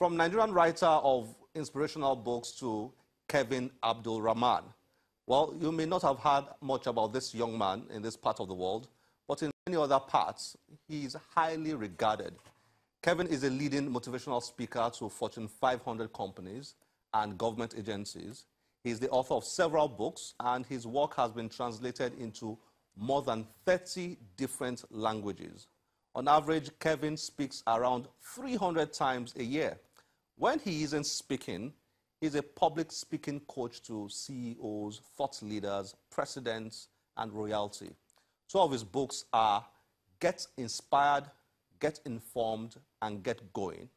From Nigerian writer of inspirational books to Kevin Abdulrahman. Well, you may not have heard much about this young man in this part of the world, but in many other parts, he is highly regarded. Kevin is a leading motivational speaker to Fortune 500 companies and government agencies. He is the author of several books, and his work has been translated into more than 30 different languages. On average, Kevin speaks around 300 times a year. When he isn't speaking, he's a public speaking coach to CEOs, thought leaders, presidents, and royalty. Two of his books are Get Inspired, Get Informed, and Get Going,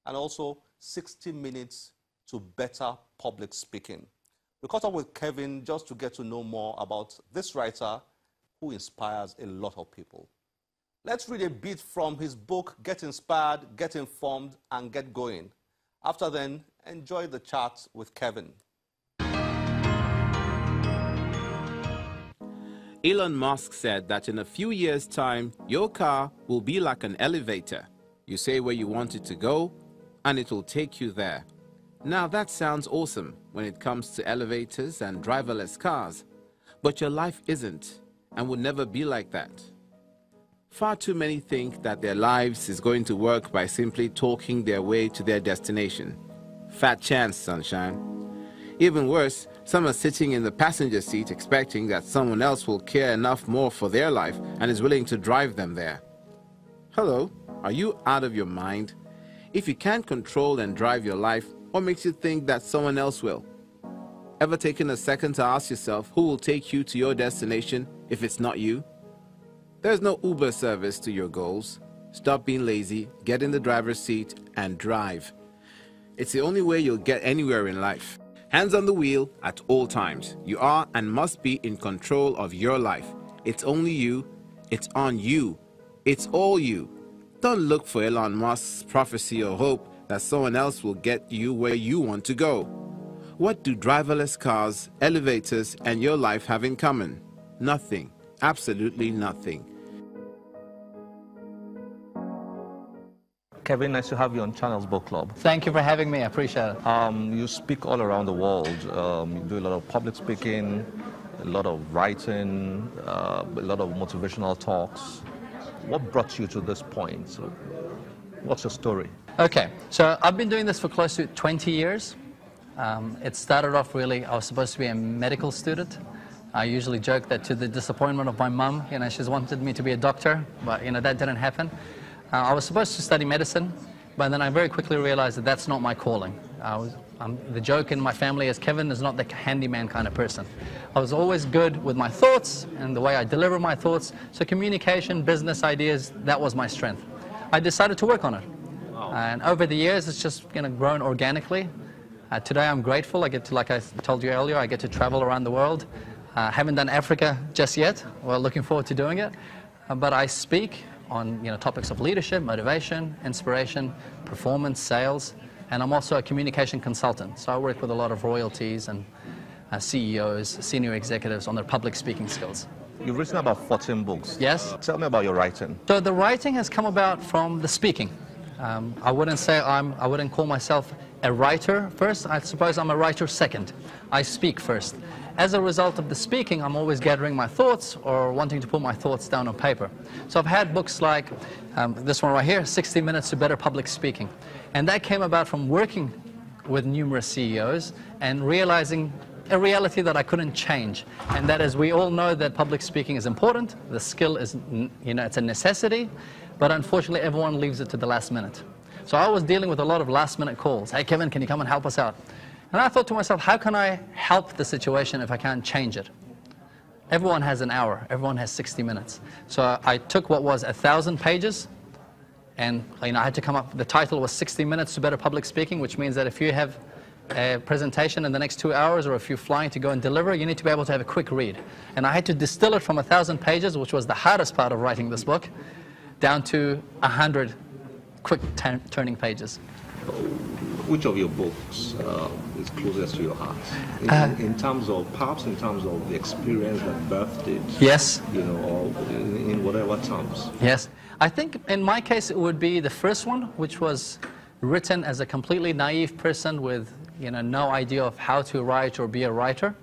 and also 60 Minutes to Better Public Speaking. We caught up with Kevin just to get to know more about this writer who inspires a lot of people. Let's read a bit from his book, Get Inspired, Get Informed, and Get Going. After then, enjoy the chat with Kevin. Elon Musk said that in a few years' time, your car will be like an elevator. You say where you want it to go, and it will take you there. Now that sounds awesome when it comes to elevators and driverless cars, but your life isn't and will never be like that. Far too many think that their lives is going to work by simply talking their way to their destination. Fat chance, sunshine. Even worse, some are sitting in the passenger seat expecting that someone else will care enough more for their life and is willing to drive them there. Hello, are you out of your mind? If you can't control and drive your life, what makes you think that someone else will? Ever taken a second to ask yourself who will take you to your destination if it's not you? There's no Uber service to your goals. Stop being lazy, get in the driver's seat, and drive. It's the only way you'll get anywhere in life. Hands on the wheel at all times. You are and must be in control of your life. It's only you. It's on you. It's all you. Don't look for Elon Musk's prophecy or hope that someone else will get you where you want to go. What do driverless cars, elevators, and your life have in common? Nothing. Absolutely nothing. Kevin, nice to have you on Channel's Book Club. Thank you for having me. I appreciate it. You speak all around the world. You do a lot of public speaking, a lot of writing, a lot of motivational talks. What brought you to this point? So, what's your story? Okay, so I've been doing this for close to 20 years. It started off really, I was supposed to be a medical student. I usually joke that to the disappointment of my mum, she's wanted me to be a doctor, but that didn't happen. I was supposed to study medicine, but then I very quickly realized that that's not my calling. The joke in my family is Kevin is not the handyman kind of person. I was always good with my thoughts and the way I deliver my thoughts, so communication, business ideas, that was my strength. I decided to work on it. Wow. And over the years, it's just grown organically. Today I'm grateful. I get to, like I told you earlier, I get to travel around the world. Haven't done Africa just yet. Well, looking forward to doing it. But I speak on topics of leadership, motivation, inspiration, performance, sales, and I'm also a communication consultant. So I work with a lot of royalties and CEOs, senior executives on their public speaking skills. You've written about 14 books. Yes. Tell me about your writing. So the writing has come about from the speaking. I wouldn't call myself a writer first. I suppose I'm a writer second. I speak first. As a result of the speaking, I'm always gathering my thoughts or wanting to put my thoughts down on paper. So I've had books like this one right here, 60 Minutes to Better Public Speaking. And that came about from working with numerous CEOs and realizing a reality that I couldn't change. And that is, we all know that public speaking is important. The skill is, it's a necessity. But unfortunately, everyone leaves it to the last minute. So I was dealing with a lot of last-minute calls. Hey, Kevin, can you come and help us out? And I thought to myself, how can I help the situation if I can't change it? Everyone has an hour. Everyone has 60 minutes. So I took what was 1,000 pages, and I had to come up, the title was 60 Minutes to Better Public Speaking, which means that if you have a presentation in the next 2 hours, or if you're flying to go and deliver, you need to be able to have a quick read. And I had to distill it from 1,000 pages, which was the hardest part of writing this book, down to 100 quick turning pages. Which of your books is closest to your heart? In terms of, perhaps in terms of the experience that birthed it? Yes. Or in whatever terms? Yes. I think in my case it would be the first one, which was written as a completely naive person with no idea of how to write or be a writer,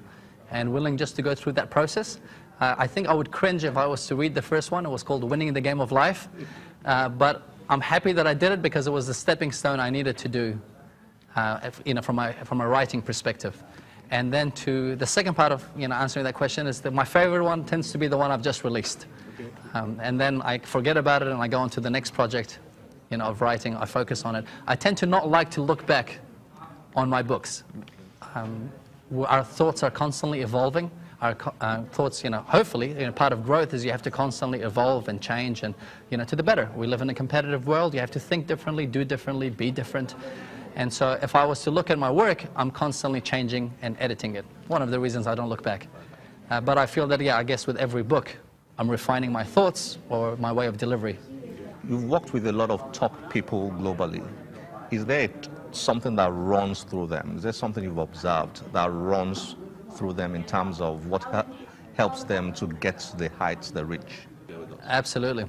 and willing just to go through that process. I think I would cringe if I was to read the first one. It was called Winning the Game of Life. But I'm happy that I did it because it was the stepping stone I needed to do from a writing perspective. And then to the second part of answering that question is that my favorite one tends to be the one I've just released. And then I forget about it and I go on to the next project of writing. I focus on it. I tend to not like to look back on my books. Our thoughts are constantly evolving. Our thoughts, hopefully, part of growth is you have to constantly evolve and change and, to the better. We live in a competitive world. You have to think differently, do differently, be different. And so if I was to look at my work, I'm constantly changing and editing it. One of the reasons I don't look back. But I feel that, I guess with every book, I'm refining my thoughts or my way of delivery. You've worked with a lot of top people globally. Is there something that runs through them? Is there something you've observed that runs through them in terms of what helps them to get to the heights they reach? Absolutely.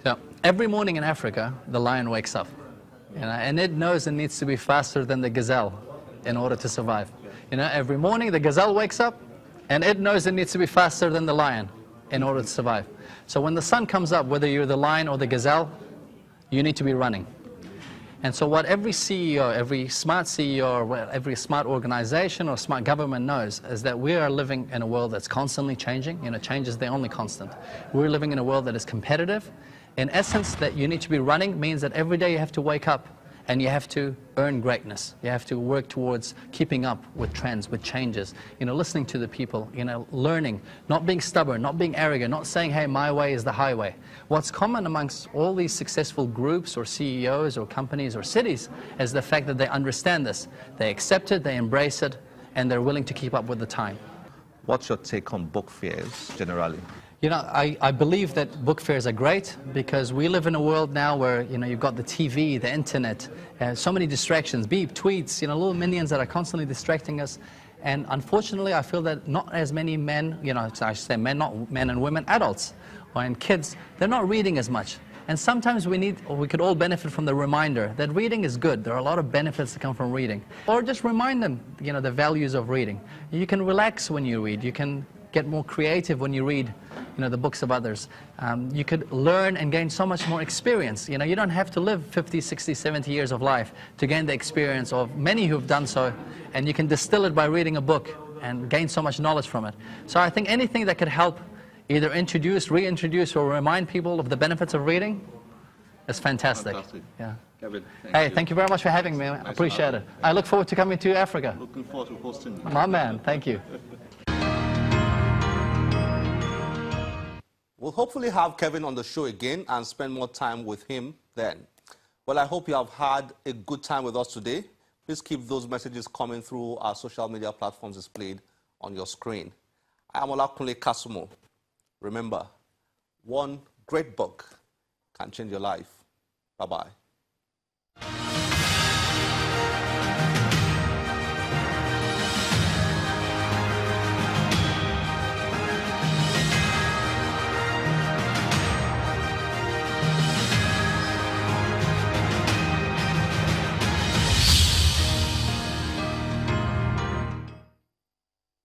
So every morning in Africa, the lion wakes up. And it knows it needs to be faster than the gazelle in order to survive. Every morning the gazelle wakes up and it knows it needs to be faster than the lion in order to survive. So when the sun comes up, whether you're the lion or the gazelle, you need to be running. And so what every CEO, every smart CEO, or every smart organization or smart government knows is that we are living in a world that's constantly changing. Change is the only constant. We're living in a world that is competitive. In essence, that you need to be running means that every day you have to wake up and you have to earn greatness. You have to work towards keeping up with trends, with changes, listening to the people, learning, not being stubborn, not being arrogant, not saying, hey, my way is the highway. What's common amongst all these successful groups or CEOs or companies or cities is the fact that they understand this. They accept it, they embrace it, and they're willing to keep up with the time. What's your take on book fairs generally? I believe that book fairs are great because we live in a world now where, you've got the TV, the internet, so many distractions, beep, tweets, little minions that are constantly distracting us. And unfortunately, I feel that not as many men, I should say men, not men and women, adults and kids, they're not reading as much. And sometimes we could all benefit from the reminder that reading is good. There are a lot of benefits that come from reading. Or just remind them, the values of reading. You can relax when you read. You can get more creative when you read the books of others. You could learn and gain so much more experience. You don't have to live 50, 60, 70 years of life to gain the experience of many who have done so, and you can distill it by reading a book and gain so much knowledge from it. So I think anything that could help either introduce, reintroduce, or remind people of the benefits of reading is fantastic. Yeah. Kevin, thank you very much for having me. I appreciate it. I look forward to coming to Africa. Looking forward to hosting you. My man, thank you. We'll hopefully have Kevin on the show again and spend more time with him then. Well, I hope you have had a good time with us today. Please keep those messages coming through our social media platforms displayed on your screen. I am Olakunle Kasumo. Remember, one great book can change your life. Bye-bye.